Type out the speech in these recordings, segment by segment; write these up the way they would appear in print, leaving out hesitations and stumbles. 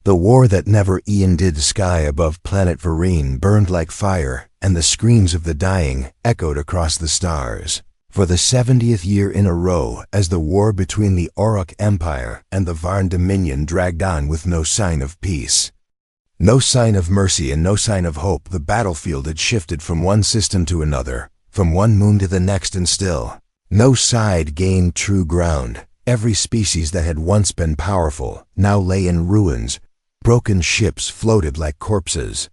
The war that never ended. Sky above planet Vereen burned like fire, and the screams of the dying echoed across the stars. For the 70th year in a row, as the war between the Orc Empire and the Varn Dominion dragged on with no sign of peace. No sign of mercy and no sign of hope, the battlefield had shifted from one system to another, from one moon to the next, and still no side gained true ground. Every species that had once been powerful now lay in ruins. Broken ships floated like corpses.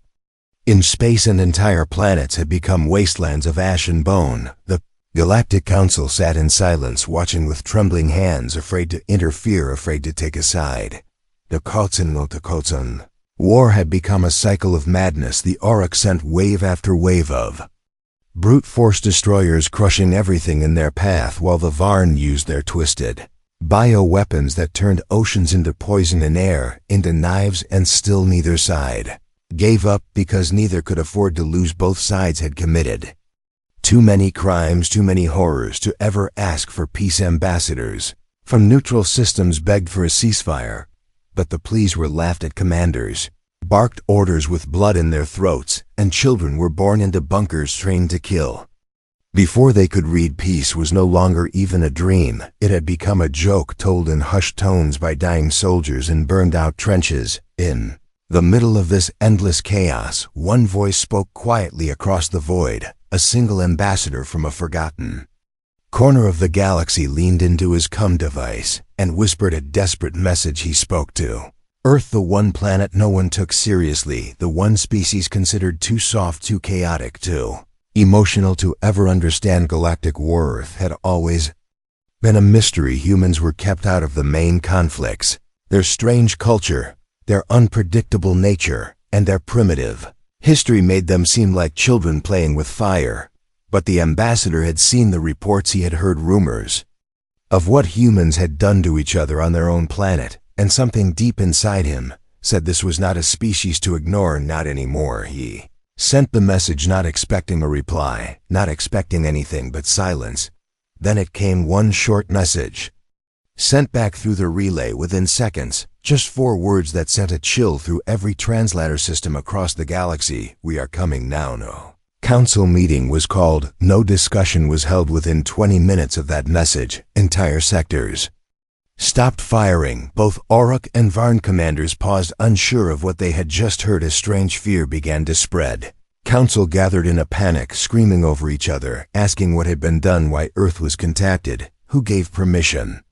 In space, and entire planets had become wastelands of ash and bone. The Galactic Council sat in silence, watching with trembling hands, afraid to interfere, afraid to take a side. The Kotsun. War had become a cycle of madness. The Orcs sent wave after wave of brute force destroyers, crushing everything in their path, while the Varn used their twisted bioweapons that turned oceans into poison and air into knives, and still neither side gave up, because neither could afford to lose. Both sides had committed too many crimes, too many horrors to ever ask for peace. Ambassadors from neutral systems begged for a ceasefire, but the pleas were laughed at. Commanders barked orders with blood in their throats, and children were born into bunkers trained to kill. Before they could read, peace was no longer even a dream. It had become a joke told in hushed tones by dying soldiers in burned-out trenches. In the middle of this endless chaos, one voice spoke quietly across the void. A single ambassador from a forgotten corner of the galaxy leaned into his comm device and whispered a desperate message. He spoke to Earth, the one planet no one took seriously, the one species considered too soft, too chaotic, too emotional to ever understand galactic war. Earth had always been a mystery. Humans were kept out of the main conflicts. Their strange culture, their unpredictable nature, and their primitive history made them seem like children playing with fire. But the ambassador had seen the reports, he had heard rumors of what humans had done to each other on their own planet, and something deep inside him said this was not a species to ignore, not anymore. He sent the message, not expecting a reply, not expecting anything but silence. Then it came, one short message, sent back through the relay within seconds. Just 4 words that sent a chill through every translator system across the galaxy. We are coming now. No council meeting was called. No discussion was held. Within 20 minutes of that message, entire sectors stopped firing. Both Orc and Varn commanders paused, unsure of what they had just heard. A strange fear began to spread. Council gathered in a panic, screaming over each other, asking what had been done, why Earth was contacted, who gave permission,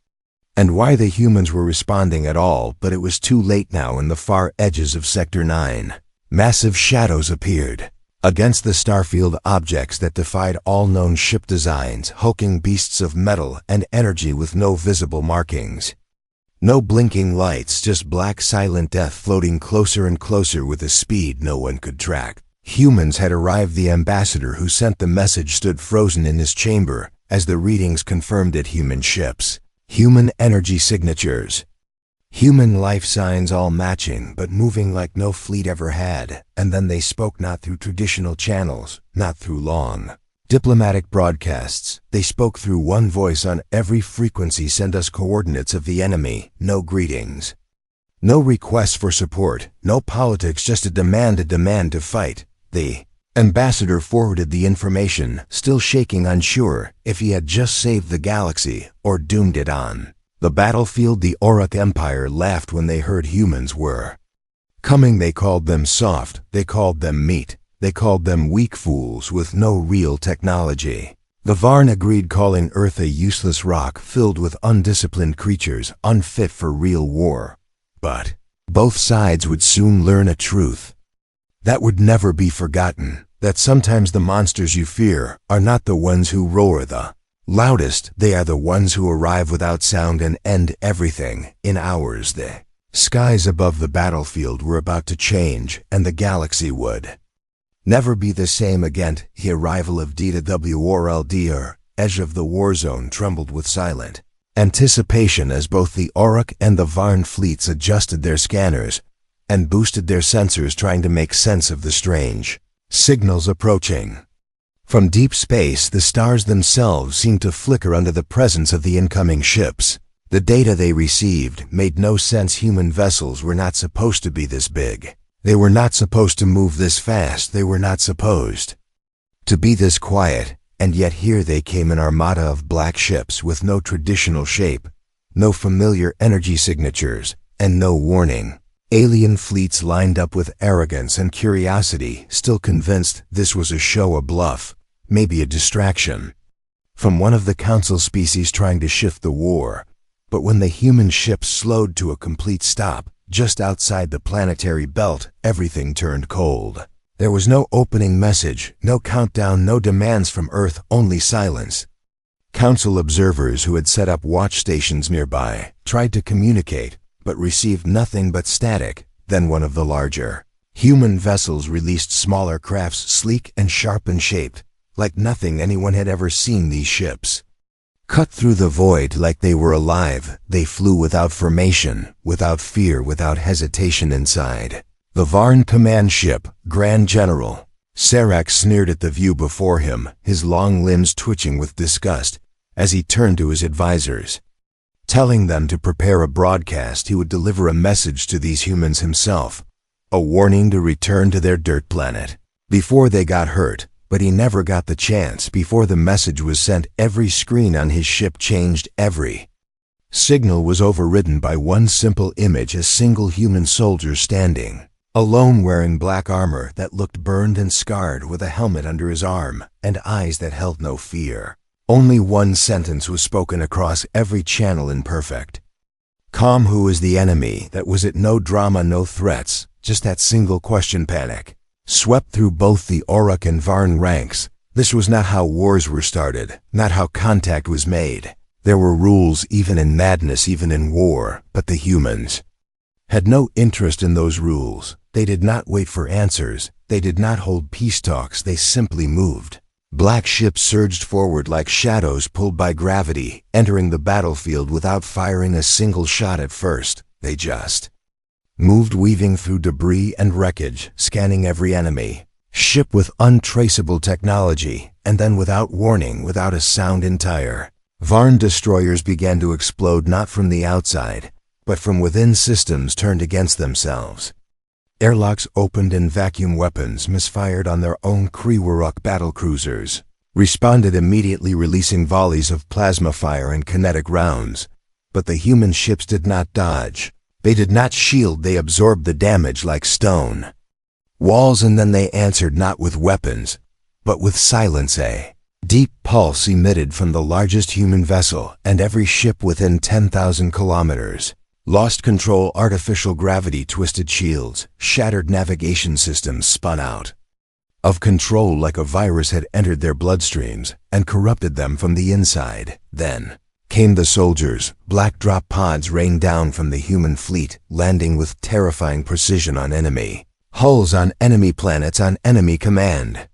and why the humans were responding at all. But it was too late now. In the far edges of Sector 9, massive shadows appeared against the starfield, objects that defied all known ship designs, hulking beasts of metal and energy with no visible markings. No blinking lights, just black silent death floating closer and closer with a speed no one could track. Humans had arrived. The ambassador who sent the message stood frozen in his chamber as the readings confirmed it. Human ships, human energy signatures, human life signs, all matching but moving like no fleet ever had. And then they spoke, not through traditional channels, not through long diplomatic broadcasts. They spoke through one voice on every frequency. Send us coordinates of the enemy. No greetings, no requests for support, no politics, just a demand to fight. The ambassador forwarded the information, still shaking, unsure if he had just saved the galaxy or doomed it. On the battlefield, the Orc Empire laughed when they heard humans were coming. They called them soft, they called them meat, they called them weak fools with no real technology. The Varn agreed, calling Earth a useless rock filled with undisciplined creatures, unfit for real war. But both sides would soon learn a truth that would never be forgotten, that sometimes the monsters you fear are not the ones who roar the loudest. They are the ones who arrive without sound and end everything in hours. The skies above the battlefield were about to change, and the galaxy would never be the same again. The arrival of DWRLD, or edge of the war zone, trembled with silent anticipation as both the Orc and the Varn fleets adjusted their scanners and boosted their sensors, trying to make sense of the strange signals approaching. From deep space, the stars themselves seemed to flicker under the presence of the incoming ships. The data they received made no sense. Human vessels were not supposed to be this big. They were not supposed to move this fast. They were not supposed to be this quiet, and yet here they came, an armada of black ships with no traditional shape, no familiar energy signatures, and no warning. Alien fleets lined up with arrogance and curiosity, still convinced this was a show, a bluff, maybe a distraction from one of the council species trying to shift the war. But when the human ships slowed to a complete stop, just outside the planetary belt, everything turned cold. There was no opening message, no countdown, no demands from Earth, only silence. Council observers who had set up watch stations nearby tried to communicate, but received nothing but static. Then one of the larger human vessels released smaller crafts, sleek and sharp and shaped, like nothing anyone had ever seen. These ships cut through the void like they were alive. They flew without formation, without fear, without hesitation. Inside the Varn command ship, Grand General Serac sneered at the view before him, his long limbs twitching with disgust, as he turned to his advisors, telling them to prepare a broadcast. He would deliver a message to these humans himself, a warning to return to their dirt planet before they got hurt. But he never got the chance. Before the message was sent, every screen on his ship changed. Every signal was overridden by one simple image: a single human soldier standing alone, wearing black armor that looked burned and scarred, with a helmet under his arm and eyes that held no fear. Only one sentence was spoken across every channel in perfect calm: who is the enemy? That was it. No drama, no threats, just that single question. Panic swept through both the Orc and Varn ranks. This was not how wars were started, not how contact was made. There were rules even in madness, even in war, but the humans had no interest in those rules. They did not wait for answers. They did not hold peace talks. They simply moved. Black ships surged forward like shadows pulled by gravity, entering the battlefield without firing a single shot at first. They just moved, weaving through debris and wreckage, scanning every enemy ship with untraceable technology, and then without warning, without a sound, entire Varn destroyers began to explode, not from the outside, but from within. Systems turned against themselves. Airlocks opened and vacuum weapons misfired on their own. Kriwarok battlecruisers responded immediately, releasing volleys of plasma fire and kinetic rounds. But the human ships did not dodge. They did not shield. They absorbed the damage like stone walls, and then they answered, not with weapons, but with silence. A deep pulse emitted from the largest human vessel, and every ship within 10,000 kilometers lost control. Artificial gravity twisted shields, shattered navigation systems spun out of control like a virus had entered their bloodstreams and corrupted them from the inside. Then came the soldiers. Black drop pods rained down from the human fleet, landing with terrifying precision on enemy hulls, on enemy planets, on enemy command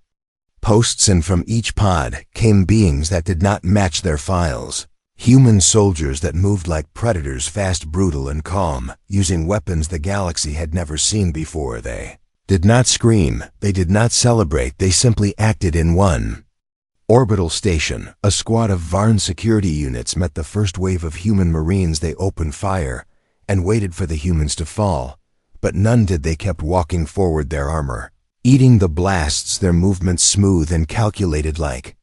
posts, and from each pod came beings that did not match their files. Human soldiers that moved like predators, fast, brutal, and calm, using weapons the galaxy had never seen before. They did not scream, they did not celebrate, they simply acted. In one orbital station, a squad of Varn security units met the first wave of human marines. They opened fire and waited for the humans to fall, but none did. They kept walking forward, their armor eating the blasts, their movements smooth and calculated, like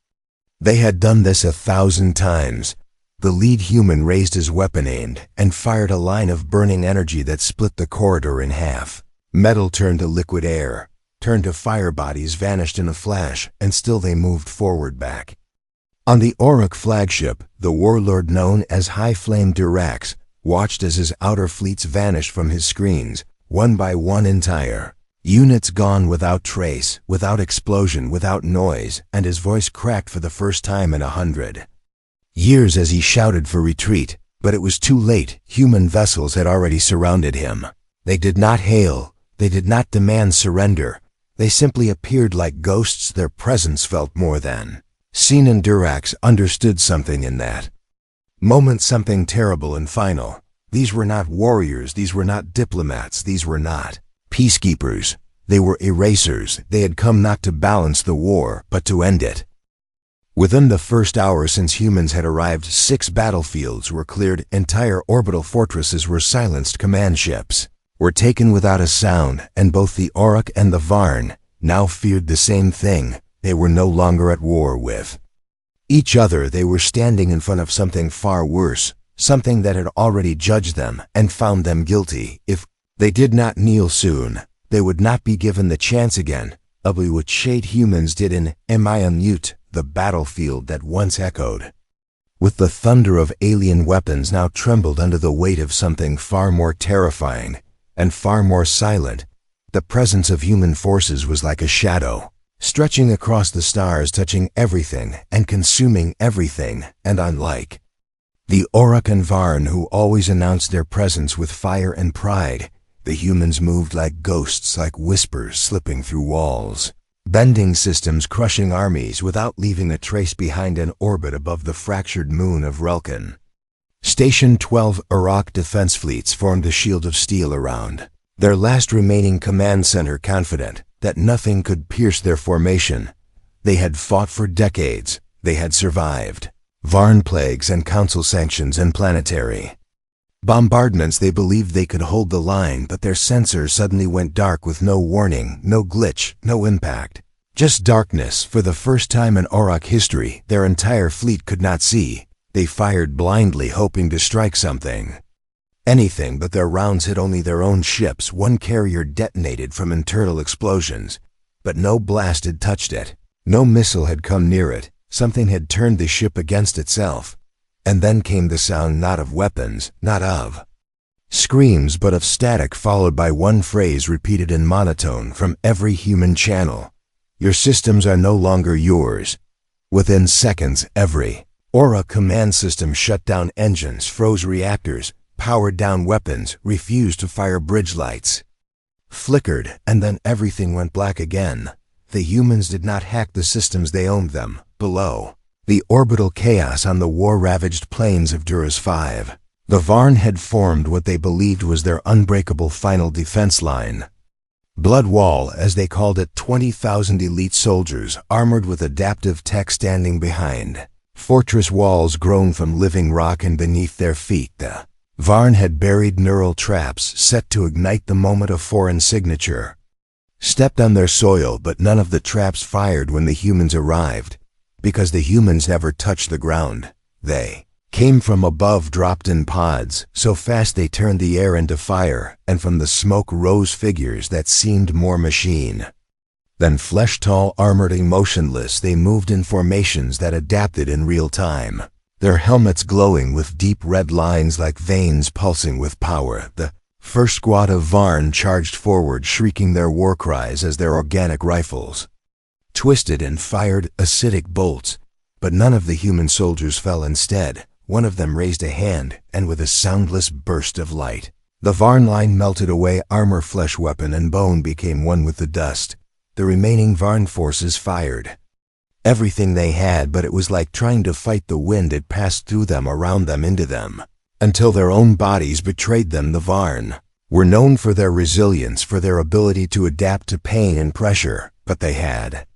they had done this 1,000 times. The lead human raised his weapon, aimed, and fired a line of burning energy that split the corridor in half. Metal turned to liquid air, turned to fire, bodies vanished in a flash, and still they moved forward back. On the Orc flagship, the warlord known as High Flame Durax watched as his outer fleets vanished from his screens, one by one. Entire units gone, without trace, without explosion, without noise, and his voice cracked for the first time in 100 years as he shouted for retreat. But it was too late. Human vessels had already surrounded him. They did not hail. They did not demand surrender. They simply appeared like ghosts. Their presence felt more than seen, and Durax understood something in that moment, something terrible and final. These were not warriors. These were not diplomats. These were not peacekeepers. They were erasers. They had come not to balance the war, but to end it. Within the first hour since humans had arrived, 6 battlefields were cleared, entire orbital fortresses were silenced, command ships were taken without a sound, and both the Auric and the Varn now feared the same thing. They were no longer at war with each other. They were standing in front of something far worse, something that had already judged them and found them guilty. If they did not kneel soon, they would not be given the chance again. Ugly what shade humans did in Mute, the battlefield that once echoed with the thunder of alien weapons now trembled under the weight of something far more terrifying and far more silent. The presence of human forces was like a shadow, stretching across the stars, touching everything and consuming everything, and unlike the Auric and Varn, who always announced their presence with fire and pride, the humans moved like ghosts, like whispers slipping through walls, bending systems, crushing armies without leaving a trace behind an orbit above the fractured moon of Relkin. Station 12 Iraq defense fleets formed a shield of steel around their last remaining command center, confident that nothing could pierce their formation. They had fought for decades. They had survived Varn plagues and council sanctions and planetary bombardments. They believed they could hold the line, but their sensors suddenly went dark with no warning, no glitch, no impact. Just darkness. For the first time in Auric history, their entire fleet could not see. They fired blindly, hoping to strike something. Anything, but their rounds hit only their own ships. One carrier detonated from internal explosions, but no blast had touched it. No missile had come near it. Something had turned the ship against itself. And then came the sound, not of weapons, not of screams, but of static, followed by one phrase repeated in monotone from every human channel. Your systems are no longer yours. Within seconds, every Aura command system shut down engines, froze reactors, powered down weapons, refused to fire bridge lights, flickered, and then everything went black again. The humans did not hack the systems, they owned them. Below the orbital chaos on the war-ravaged plains of Duras 5, the Varn had formed what they believed was their unbreakable final defense line. Blood Wall, as they called it, 20,000 elite soldiers, armored with adaptive tech, standing behind fortress walls grown from living rock, and beneath their feet the Varn had buried neural traps set to ignite the moment a foreign signature stepped on their soil, but none of the traps fired when the humans arrived, because the humans never touched the ground. They came from above, dropped in pods, so fast they turned the air into fire, and from the smoke rose figures that seemed more machine than flesh, tall, armored, emotionless. They moved in formations that adapted in real time, their helmets glowing with deep red lines like veins pulsing with power. The first squad of Varn charged forward, shrieking their war cries as their organic rifles twisted and fired acidic bolts, but none of the human soldiers fell. Instead, one of them raised a hand, and with a soundless burst of light, the Varn line melted away. Armor, flesh, weapon, and bone became one with the dust. The remaining Varn forces fired everything they had, but it was like trying to fight the wind. It passed through them, around them, into them, until their own bodies betrayed them. The Varn were known for their resilience, for their ability to adapt to pain and pressure, but they had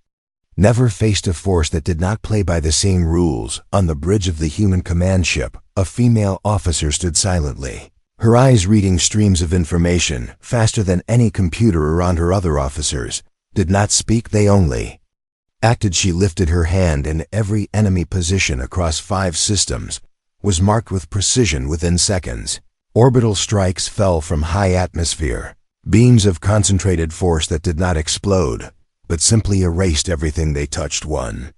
never faced a force that did not play by the same rules. On the bridge of the human command ship, a female officer stood silently, her eyes reading streams of information faster than any computer around her. Other officers did not speak, they only acted. She lifted her hand, and every enemy position across 5 systems was marked with precision. Within seconds, orbital strikes fell from high atmosphere, beams of concentrated force that did not explode, but simply erased everything they touched. One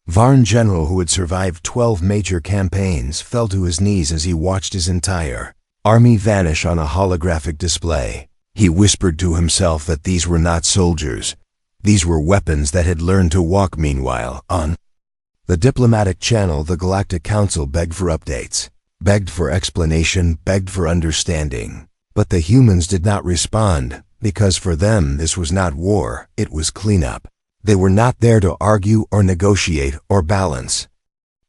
Varn general who had survived 12 major campaigns fell to his knees as he watched his entire army vanish on a holographic display. He whispered to himself that these were not soldiers. These were weapons that had learned to walk. Meanwhile, on the diplomatic channel, the Galactic Council begged for updates, begged for explanation, begged for understanding. But the humans did not respond, because for them this was not war, it was cleanup. They were not there to argue or negotiate or balance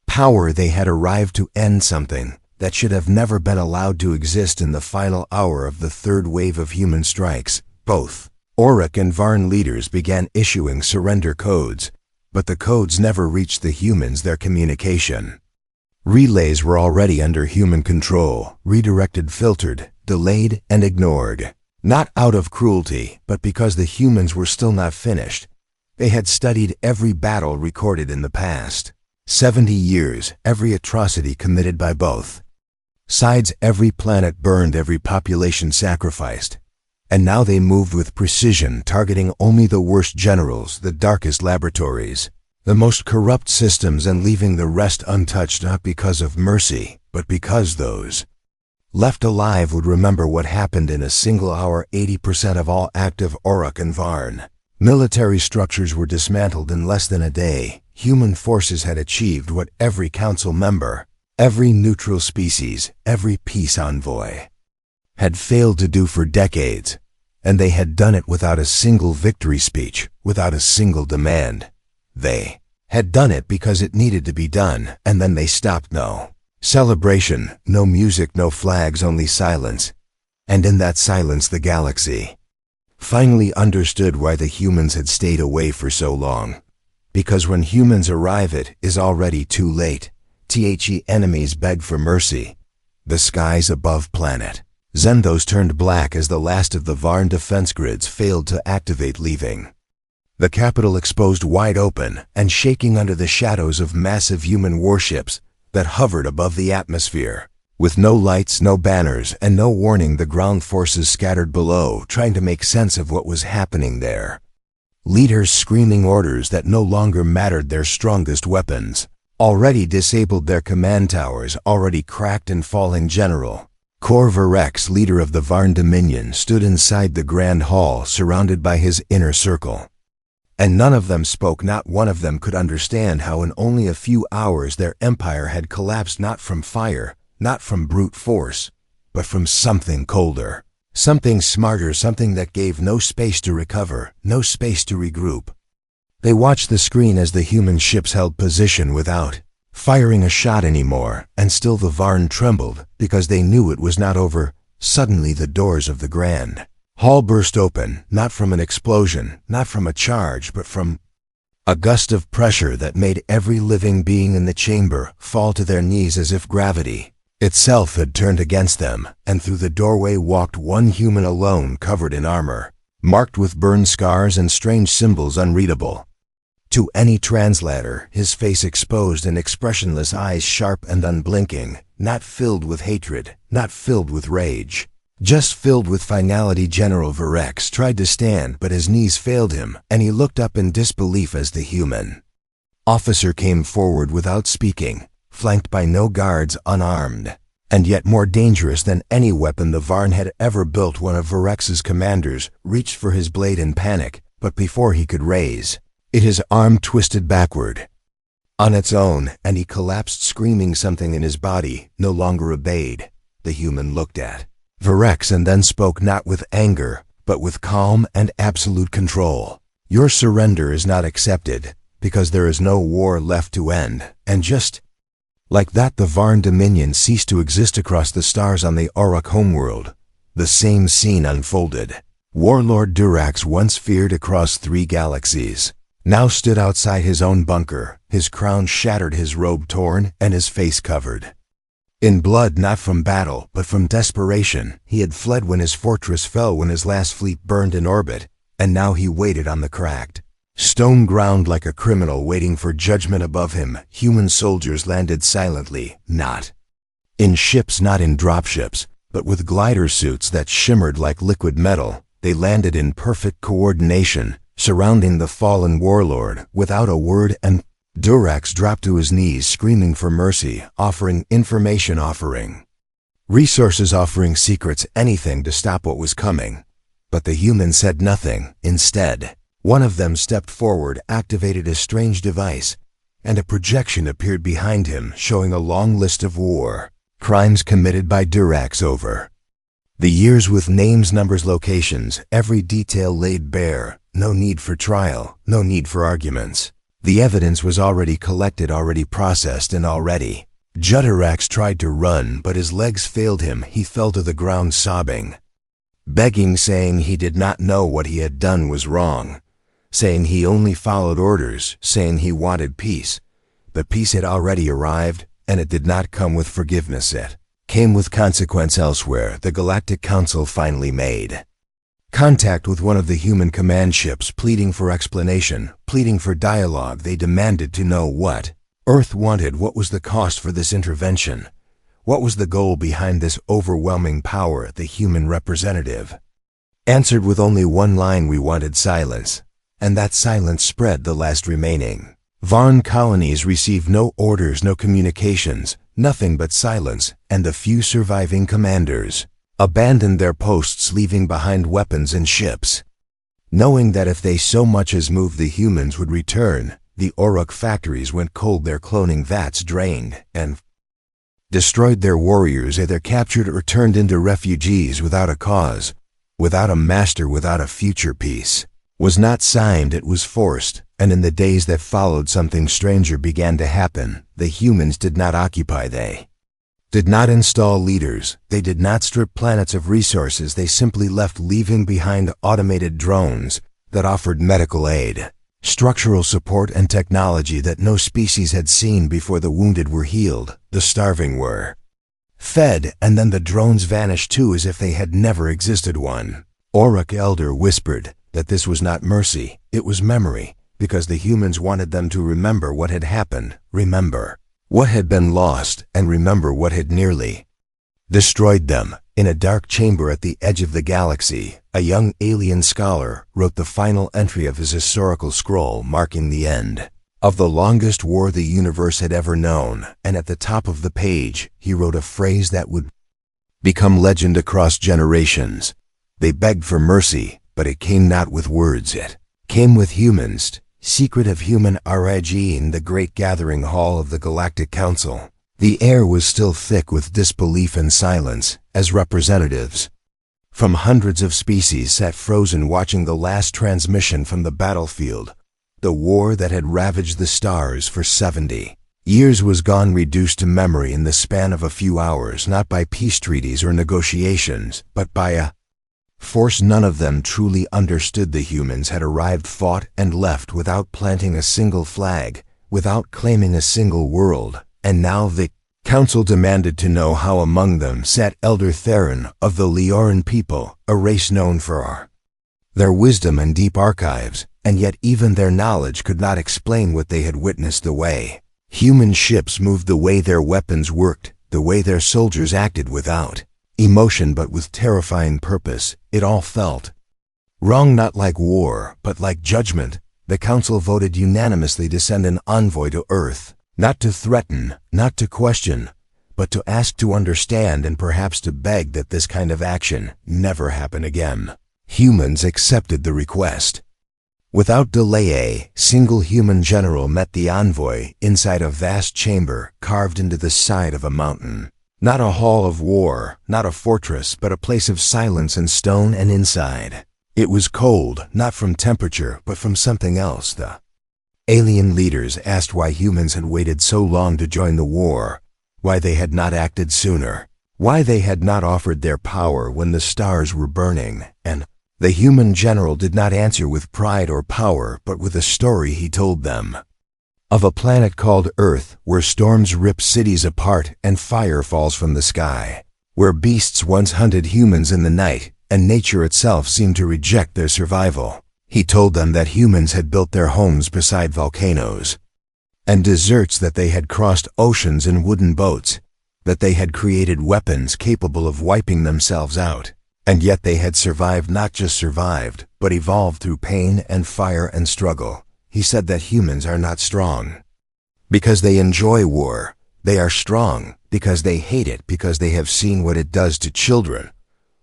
power. They had arrived to end something that should have never been allowed to exist. In the final hour of the third wave of human strikes, both Auric and Varn leaders began issuing surrender codes. but the codes never reached the humans. Their communication relays were already under human control, redirected, filtered, delayed, and ignored. Not out of cruelty, but because the humans were still not finished. They had studied every battle recorded in the past. 70 years, every atrocity committed by both sides, every planet burned, every population sacrificed. And now they moved with precision, targeting only the worst generals, the darkest laboratories, the most corrupt systems, and leaving the rest untouched, not because of mercy, but because those left alive would remember what happened in a single hour. 80% of all active Orc and Varn military structures were dismantled in less than a day. Human forces had achieved what every council member, every neutral species, every peace envoy had failed to do for decades. And they had done it without a single victory speech, without a single demand. They had done it because it needed to be done, and then they stopped. No celebration, no music, no flags, only silence. And in that silence the galaxy finally understood why the humans had stayed away for so long. Because when humans arrive it is already too late. Enemies beg for mercy. The skies above planet Zendos turned black as the last of the Varn defense grids failed to activate, leaving the capital exposed wide open and shaking under the shadows of massive human warships that hovered above the atmosphere. With no lights, no banners, and no warning, the ground forces scattered below, trying to make sense of what was happening there. Leaders screaming orders that no longer mattered, their strongest weapons already disabled, their command towers already cracked and falling. General Corvarex, leader of the Varn Dominion, stood inside the Grand Hall, surrounded by his inner circle. And none of them spoke, not one of them could understand how in only a few hours their empire had collapsed, not from fire, not from brute force, but from something colder, something smarter, something that gave no space to recover, no space to regroup. They watched the screen as the human ships held position without firing a shot anymore, and still the Varn trembled because they knew it was not over. Suddenly the doors of the Grand Hall burst open, not from an explosion, not from a charge, but from a gust of pressure that made every living being in the chamber fall to their knees as if gravity itself had turned against them, and through the doorway walked one human alone, covered in armor, marked with burn scars and strange symbols unreadable to any translator, his face exposed and expressionless, eyes sharp and unblinking, not filled with hatred, not filled with rage, just filled with finality. General Varex tried to stand, but his knees failed him, and he looked up in disbelief as the human officer came forward without speaking, flanked by no guards, unarmed, and yet more dangerous than any weapon the Varn had ever built. One of Varex's commanders reached for his blade in panic, but before he could raise it, his arm twisted backward on its own, and he collapsed, screaming. Something in his body no longer obeyed. The human looked at Varex and then spoke, not with anger, but with calm and absolute control. Your surrender is not accepted, because there is no war left to end. And just like that, the Varn Dominion ceased to exist across the stars on the Auroch homeworld. The same scene unfolded. Warlord Durax, once feared across 3 galaxies, now stood outside his own bunker, his crown shattered, his robe torn, and his face covered in blood, not from battle, but from desperation. He had fled when his fortress fell, when his last fleet burned in orbit, and now he waited on the cracked stone ground like a criminal waiting for judgment above him. Human soldiers landed silently, not in ships, not in dropships, but with glider suits that shimmered like liquid metal. They landed in perfect coordination, surrounding the fallen warlord without a word, and Durax dropped to his knees, screaming for mercy, offering information, offering resources, offering secrets, anything to stop what was coming. But the human said nothing. Instead, one of them stepped forward, activated a strange device, and a projection appeared behind him, showing a long list of war crimes committed by Durax over the years, with names, numbers, locations, every detail laid bare. No need for trial, no need for arguments. The evidence was already collected, already processed, and already. Judderax tried to run, but his legs failed him. He fell to the ground sobbing, begging, saying he did not know what he had done was wrong. saying he only followed orders, saying he wanted peace. But peace had already arrived, and it did not come with forgiveness. It came with consequence elsewhere. The Galactic Council finally made contact with one of the human command ships, pleading for explanation, pleading for dialogue. They demanded to know what Earth wanted. What was the cost for this intervention? What was the goal behind this overwhelming power? The human representative answered with only one line: we wanted silence. And that silence spread. The last remaining Varn colonies received no orders, no communications, nothing but silence, and the few surviving commanders abandoned their posts, leaving behind weapons and ships. Knowing that if they so much as moved, the humans would return, the Orc factories went cold, their cloning vats drained, and destroyed their warriors, either captured or turned into refugees without a cause, without a master, without a future. Peace was not signed, it was forced, and in the days that followed something stranger began to happen. The humans did not occupy, they did not install leaders, they did not strip planets of resources, they simply left, leaving behind automated drones that offered medical aid, structural support, and technology that no species had seen before. The wounded were healed, the starving were fed, and then the drones vanished too, as if they had never existed. One Orc elder whispered that this was not mercy, it was memory, because the humans wanted them to remember what had happened, remember what had been lost, and remember what had nearly destroyed them. In a dark chamber at the edge of the galaxy, a young alien scholar wrote the final entry of his historical scroll, marking the end of the longest war the universe had ever known, and at the top of the page he wrote a phrase that would become legend across generations. They begged for mercy, but it came not with words, it came with humans. Secret of human origin. The great gathering hall of the Galactic Council. The air was still thick with disbelief and silence, as representatives from hundreds of species sat frozen, watching the last transmission from the battlefield. The war that had ravaged the stars for 70 years was gone, reduced to memory in the span of a few hours, not by peace treaties or negotiations, but by a force none of them truly understood. The humans had arrived, fought, and left without planting a single flag, without claiming a single world, and now the council demanded to know how among them sat Elder Theron of the Leoran people, a race known for their wisdom and deep archives, and yet even their knowledge could not explain what they had witnessed. The way human ships moved, the way their weapons worked, the way their soldiers acted, without emotion but with terrifying purpose. It all felt wrong, not like war, but like judgment. The council voted unanimously to send an envoy to Earth, not to threaten, not to question, but to ask, to understand, and perhaps to beg that this kind of action never happen again. Humans accepted the request. Without delay, a single human general met the envoy inside a vast chamber carved into the side of a mountain. Not a hall of war, not a fortress, but a place of silence and stone, and inside it was cold, not from temperature, but from something else. The alien leaders asked why humans had waited so long to join the war, why they had not acted sooner, why they had not offered their power when the stars were burning, and the human general did not answer with pride or power, but with a story he told them of a planet called Earth, where storms rip cities apart and fire falls from the sky, where beasts once hunted humans in the night, and nature itself seemed to reject their survival. He told them that humans had built their homes beside volcanoes and deserts, that they had crossed oceans in wooden boats, that they had created weapons capable of wiping themselves out, and yet they had survived, not just survived, but evolved through pain and fire and struggle. He said that humans are not strong because they enjoy war. They are strong because they hate it, because they have seen what it does to children,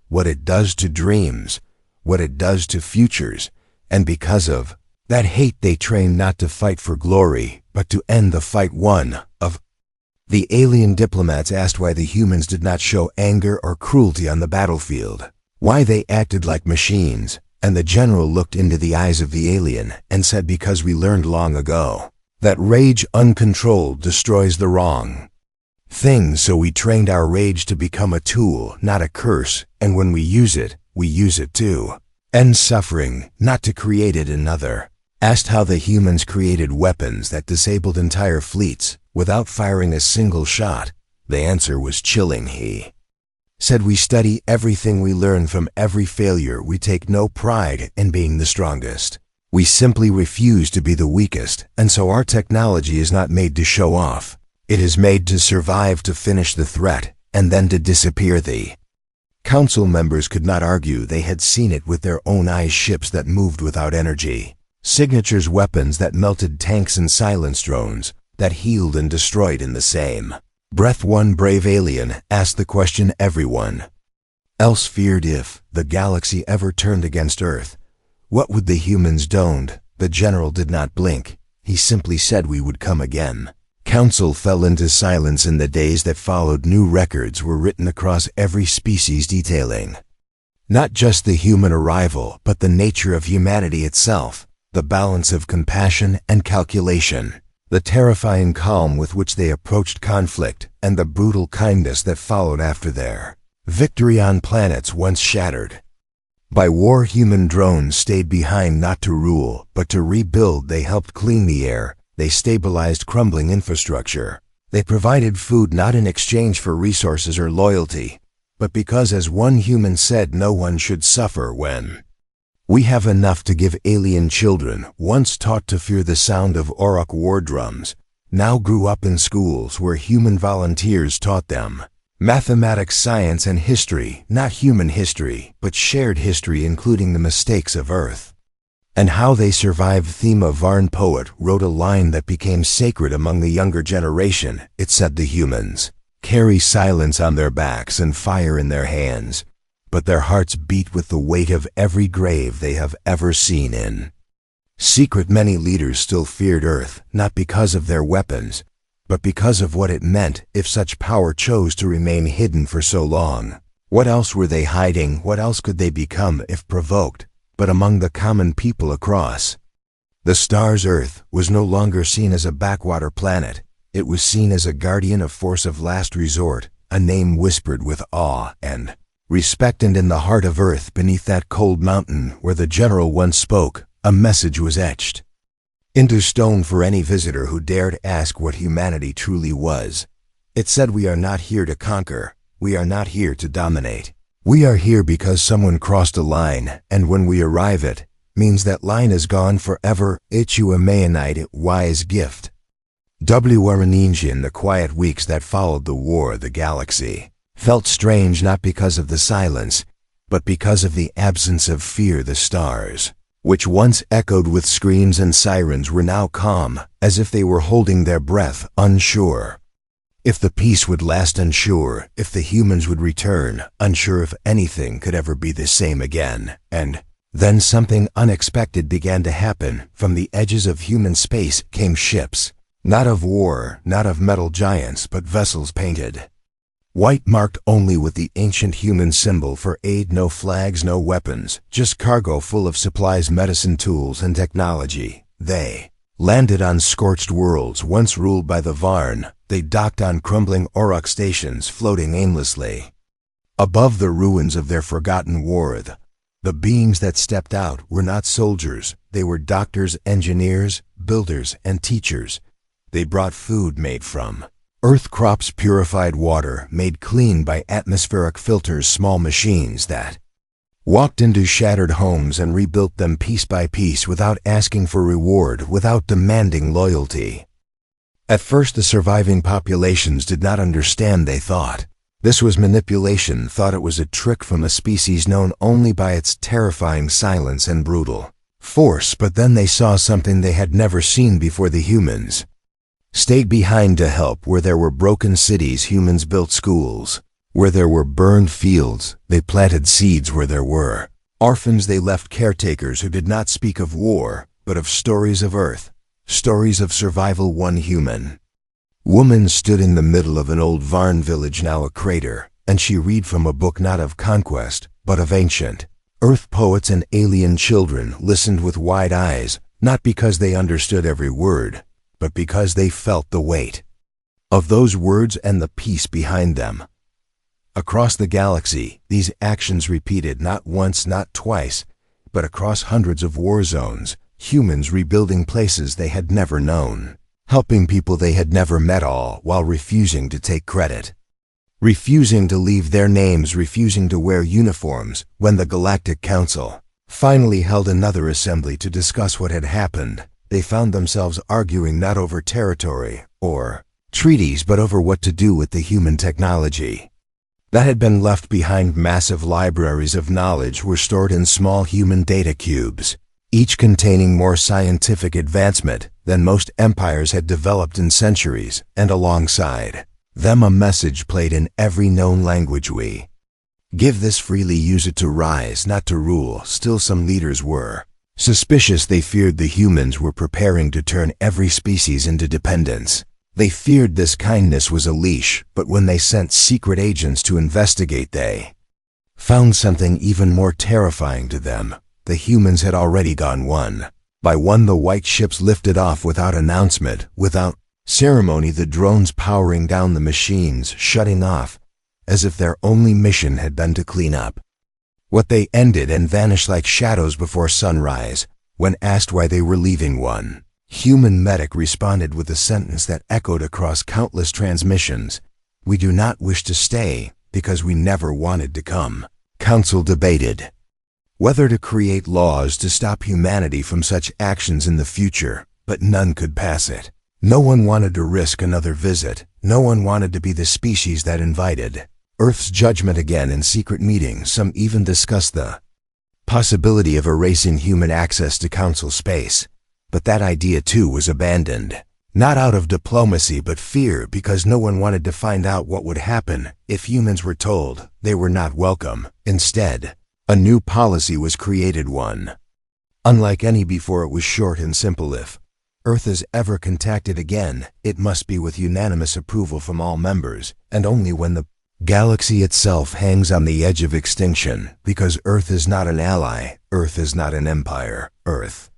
what it does to dreams, what it does to futures, and because of that hate they train not to fight for glory, but to end the fight. One of the alien diplomats asked why the humans did not show anger or cruelty on the battlefield, why they acted like machines. And the general looked into the eyes of the alien and said, because we learned long ago that rage uncontrolled destroys the wrong thing, so we trained our rage to become a tool, not a curse, and when we use it to end suffering, not to create it another. Asked how the humans created weapons that disabled entire fleets without firing a single shot, the answer was chilling. He said, "We study everything we learn from every failure. We take no pride in being the strongest. We simply refuse to be the weakest, and so our technology is not made to show off. It is made to survive, to finish the threat, and then to disappear." The council members could not argue. They had seen it with their own eyes, ships that moved without energy, signatures, weapons that melted tanks, and silence drones that healed and destroyed in the same breath. One brave alien asked the question everyone else feared: if the galaxy ever turned against Earth, what would the humans do? The general did not blink. He simply said, "We would come again." Council fell into silence. In the days that followed, new records were written across every species, detailing not just the human arrival, but the nature of humanity itself, the balance of compassion and calculation, the terrifying calm with which they approached conflict, and the brutal kindness that followed after their victory on planets once shattered by war. Human drones stayed behind not to rule, but to rebuild. They helped clean the air. They stabilized crumbling infrastructure. They provided food not in exchange for resources or loyalty, but because, as one human said, no one should suffer when we have enough to give. Alien children, once taught to fear the sound of Orc war drums, now grew up in schools where human volunteers taught them mathematics, science, and history, not human history, but shared history, including the mistakes of Earth and how they survived. Thema Varn, poet, wrote a line that became sacred among the younger generation. It said, "The humans carry silence on their backs and fire in their hands, but their hearts beat with the weight of every grave they have ever seen." In secret, many leaders still feared Earth, not because of their weapons, but because of what it meant if such power chose to remain hidden for so long. What else were they hiding? What else could they become if provoked? But among the common people across the stars, Earth was no longer seen as a backwater planet. It was seen as a guardian, a force of last resort, a name whispered with awe and respect. And in the heart of Earth, beneath that cold mountain where the general once spoke, a message was etched into stone for any visitor who dared ask what humanity truly was. It said, "We are not here to conquer. We are not here to dominate. We are here because someone crossed a line, and when we arrive, it means that line is gone forever. Itu a Mayanite wise gift." In the quiet weeks that followed the war, the galaxy felt strange, not because of the silence, but because of the absence of fear. The stars, which once echoed with screams and sirens, were now calm, as if they were holding their breath, unsure if the peace would last, unsure if the humans would return, unsure if anything could ever be the same again. And then something unexpected began to happen. From the edges of human space came ships, not of war, not of metal giants, but vessels painted white, marked only with the ancient human symbol for aid. No flags, no weapons, just cargo full of supplies, medicine, tools, and technology. They landed on scorched worlds once ruled by the Varn. They docked on crumbling Orc stations, floating aimlessly above the ruins of their forgotten war. The beings that stepped out were not soldiers. They were doctors, engineers, builders, and teachers. They brought food made from Earth crops, purified water made clean by atmospheric filters, small machines that walked into shattered homes and rebuilt them piece by piece without asking for reward, without demanding loyalty. At first, the surviving populations did not understand. They thought this was manipulation, thought it was a trick from a species known only by its terrifying silence and brutal force. But then they saw something they had never seen before. The humans stayed behind to help. Where there were broken cities, humans built schools. Where there were burned fields, they planted seeds. Where there were orphans, they left caretakers who did not speak of war, but of stories of Earth, stories of survival. One human woman stood in the middle of an old Varn village, now a crater, and she read from a book not of conquest, but of ancient Earth. Poets and alien children listened with wide eyes, not because they understood every word, but because they felt the weight of those words and the peace behind them. Across the galaxy, these actions repeated, not once, not twice, but across hundreds of war zones, humans rebuilding places they had never known, helping people they had never met, all while refusing to take credit. Refusing to leave their names, refusing to wear uniforms. When the Galactic Council finally held another assembly to discuss what had happened, they found themselves arguing not over territory or treaties, but over what to do with the human technology that had been left behind. Massive libraries of knowledge were stored in small human data cubes, each containing more scientific advancement than most empires had developed in centuries, and alongside them a message played in every known language: we give this freely, use it to rise, not to rule. Still, some leaders were suspicious. They feared the humans were preparing to turn every species into dependents. They feared this kindness was a leash, but when they sent secret agents to investigate, they found something even more terrifying to them. The humans had already gone one by one. The white ships lifted off without announcement, without ceremony, the drones powering down the machines, shutting off, as if their only mission had been to clean up what they ended, and vanished like shadows before sunrise. When asked why they were leaving, one human medic responded with a sentence that echoed across countless transmissions: "We do not wish to stay because we never wanted to come." Council debated whether to create laws to stop humanity from such actions in the future, but none could pass it. No one wanted to risk another visit. No one wanted to be the species that invited Earth's judgment. Again, in secret meetings, some even discussed the possibility of erasing human access to Council space. But that idea too was abandoned, not out of diplomacy but fear, because no one wanted to find out what would happen if humans were told they were not welcome. Instead, a new policy was created, one unlike any before. It was short and simple: if Earth is ever contacted again, it must be with unanimous approval from all members, and only when the galaxy itself hangs on the edge of extinction. Because Earth is not an ally, Earth is not an empire, Earth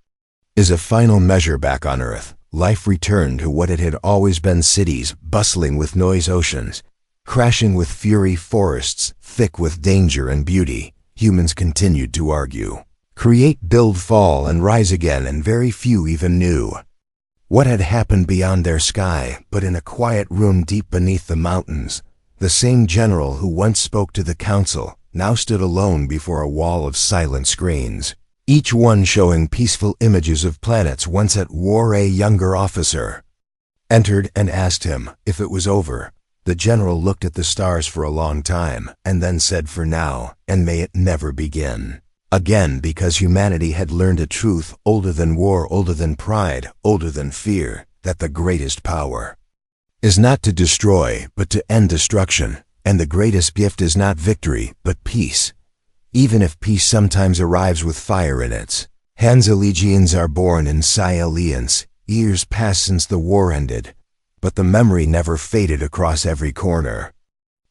is a final measure. Back on Earth, life returned to what it had always been: cities bustling with noise, oceans crashing with fury, forests thick with danger and beauty. Humans continued to argue, create, build, fall, and rise again, and very few even knew what had happened beyond their sky. But in a quiet room deep beneath the mountains, the same general who once spoke to the council now stood alone before a wall of silent screens, each one showing peaceful images of planets once at war. A younger officer entered and asked him if it was over. The general looked at the stars for a long time, and then said, "For now, and may it never begin again," because humanity had learned a truth older than war, older than pride, older than fear, that the greatest power is not to destroy, but to end destruction, and the greatest gift is not victory, but peace. Even if peace sometimes arrives with fire in its hands. Allegians are born in Sci-Alliance. Years passed since the war ended, but the memory never faded across every corner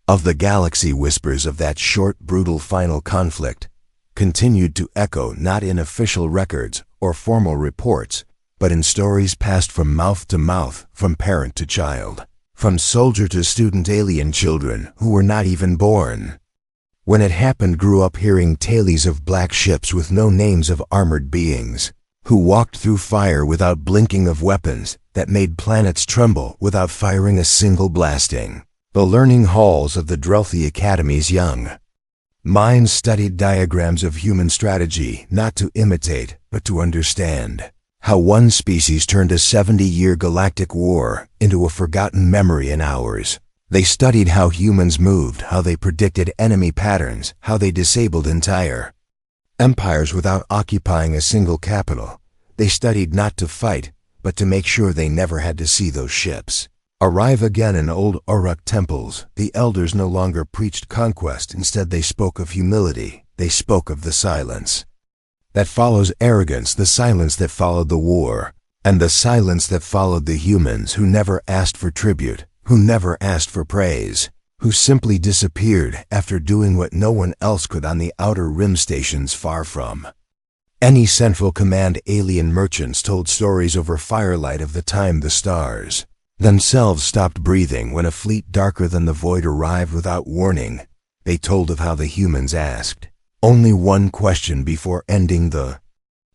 of the galaxy. Whispers of that short, brutal final conflict continued to echo, not in official records or formal reports, but in stories passed from mouth to mouth, from parent to child, from soldier to student. Alien children who were not even born when it happened grew up hearing tales of black ships with no names, of armored beings who walked through fire without blinking, of weapons that made planets tremble without firing a single blasting. The learning halls of the Drelthi Academy's young minds studied diagrams of human strategy, not to imitate, but to understand how one species turned a 70-year galactic war into a forgotten memory in hours. They studied how humans moved, how they predicted enemy patterns, how they disabled entire empires without occupying a single capital. They studied not to fight, but to make sure they never had to see those ships arrive again. In old Uruk temples, the elders no longer preached conquest. Instead, they spoke of humility. They spoke of the silence that follows arrogance, the silence that followed the war, and the silence that followed the humans who never asked for tribute, who never asked for praise, who simply disappeared after doing what no one else could on the outer rim stations far from any central command. Alien merchants told stories over firelight of the time the stars themselves stopped breathing when a fleet darker than the void arrived without warning. They told of how the humans asked only one question before ending the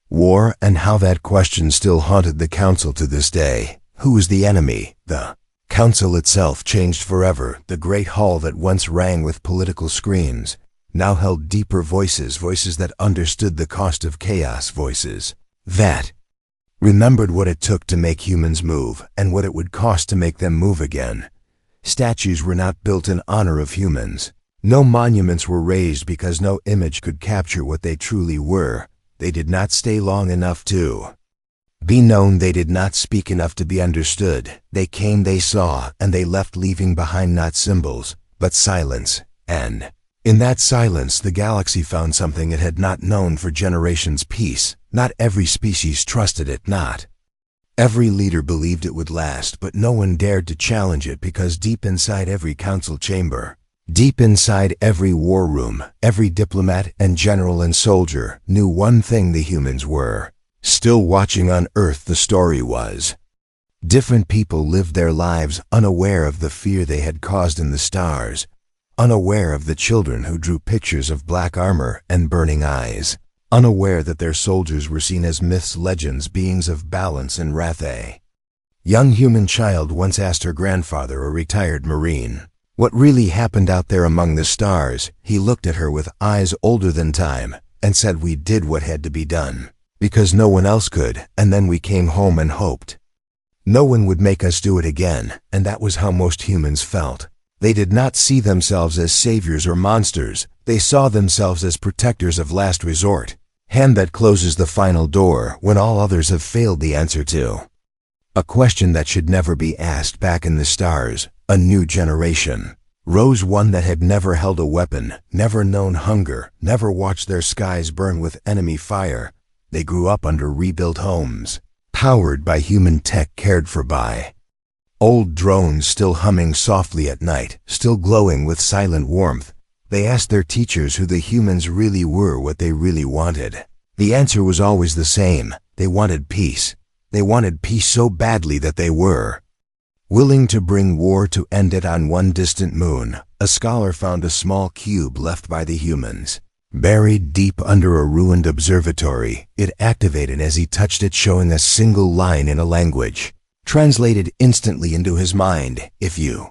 War, and how that question still haunted the council to this day. Who was the enemy? The council itself changed forever. The great hall that once rang with political screams now held deeper voices, voices that understood the cost of chaos, voices that remembered what it took to make humans move and what it would cost to make them move again. Statues were not built in honor of humans. No monuments were raised because no image could capture what they truly were. They did not stay long enough to be known. They did not speak enough to be understood. They came, they saw, and they left, leaving behind not symbols, but silence. And in that silence, the galaxy found something it had not known for generations: peace. Not every species trusted it, not every leader believed it would last, but no one dared to challenge it, because deep inside every council chamber, deep inside every war room, every diplomat and general and soldier knew one thing: the humans were still watching. On Earth, the story was different. People lived their lives unaware of the fear they had caused in the stars, unaware of the children who drew pictures of black armor and burning eyes, unaware that their soldiers were seen as myths, legends, beings of balance and wrath. A young human child once asked her grandfather, a retired Marine, what really happened out there among the stars. He looked at her with eyes older than time and said, "We did what had to be done, because no one else could, and then we came home and hoped no one would make us do it again." And that was how most humans felt. They did not see themselves as saviors or monsters. They saw themselves as protectors of last resort, hand that closes the final door when all others have failed. The answer to a question that should never be asked. Back in the stars, a new generation rose, one that had never held a weapon, never known hunger, never watched their skies burn with enemy fire. They grew up under rebuilt homes, powered by human tech, cared for by old drones, still humming softly at night, still glowing with silent warmth. They asked their teachers who the humans really were, what they really wanted. The answer was always the same: they wanted peace. They wanted peace so badly that they were willing to bring war to end it. On one distant moon, a scholar found a small cube left by the humans, buried deep under a ruined observatory. It activated as he touched it, showing a single line in a language translated instantly into his mind: "If you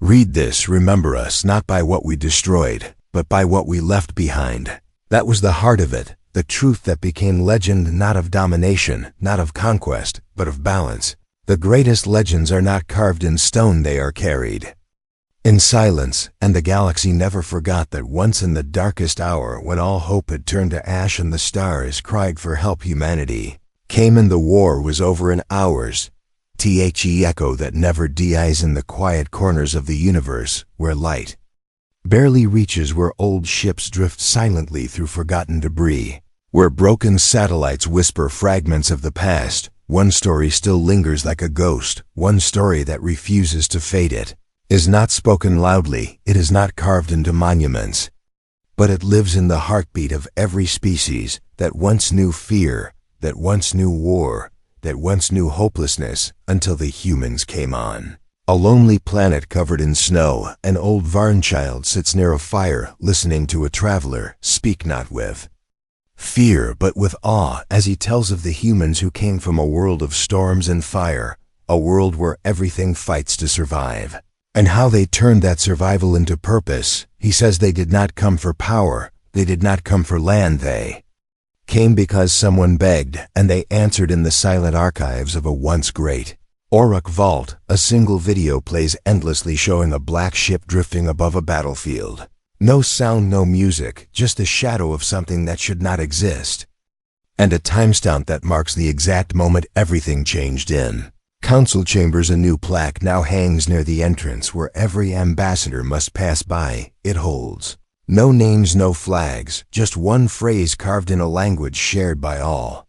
read this, remember us not by what we destroyed, but by what we left behind." That was the heart of it, the truth that became legend, not of domination, not of conquest, but of balance. The greatest legends are not carved in stone, they are carried in silence, and the galaxy never forgot that once in the darkest hour, when all hope had turned to ash and the stars cried for help, humanity came, and the war was over in hours. The echo that never dies in the quiet corners of the universe, where light barely reaches, where old ships drift silently through forgotten debris, where broken satellites whisper fragments of the past. One story still lingers like a ghost, one story that refuses to fade. It is not spoken loudly, it is not carved into monuments, but it lives in the heartbeat of every species that once knew fear, that once knew war, that once knew hopelessness, until the humans came on. A lonely planet covered in snow, an old Varn child sits near a fire, listening to a traveler speak, not with fear but with awe, as he tells of the humans who came from a world of storms and fire, a world where everything fights to survive, and how they turned that survival into purpose. He says they did not come for power, they did not come for land, they came because someone begged, and they answered in the silent archives of a once great Orc vault. A single video plays endlessly, showing a black ship drifting above a battlefield. No sound, no music, just the shadow of something that should not exist, and a timestamp that marks the exact moment everything changed. In council chambers, a new plaque now hangs near the entrance, where every ambassador must pass by. It holds no names, no flags, just one phrase carved in a language shared by all.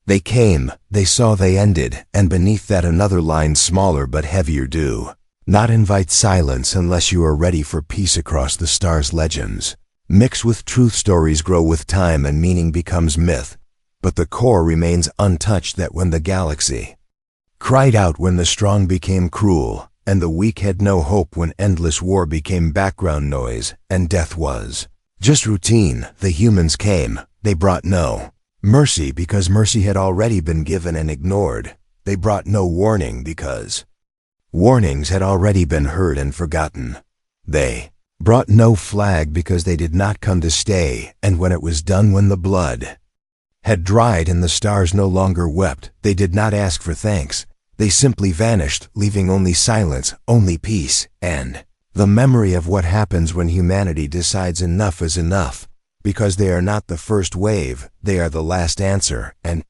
They came, they saw, they ended, and beneath that another line, smaller but heavier: do not invite silence unless you are ready for peace. Across the stars, legends mix with truth, stories grow with time, and meaning becomes myth, but the core remains untouched. That when the galaxy cried out, when the strong became cruel, and the weak had no hope, when endless war became background noise, and death was just routine, the humans came. They brought no Mercy because mercy had already been given and ignored. They brought no warning because warnings had already been heard and forgotten. They brought no flag because they did not come to stay, and when it was done, when the blood had dried and the stars no longer wept, they did not ask for thanks. They simply vanished, leaving only silence, only peace, and the memory of what happens when humanity decides enough is enough, because they are not the first wave, they are the last answer, and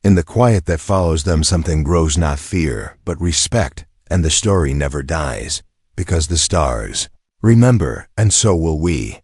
in the quiet that follows them something grows, not fear, but respect, and the story never dies, because the stars remember, and so will we.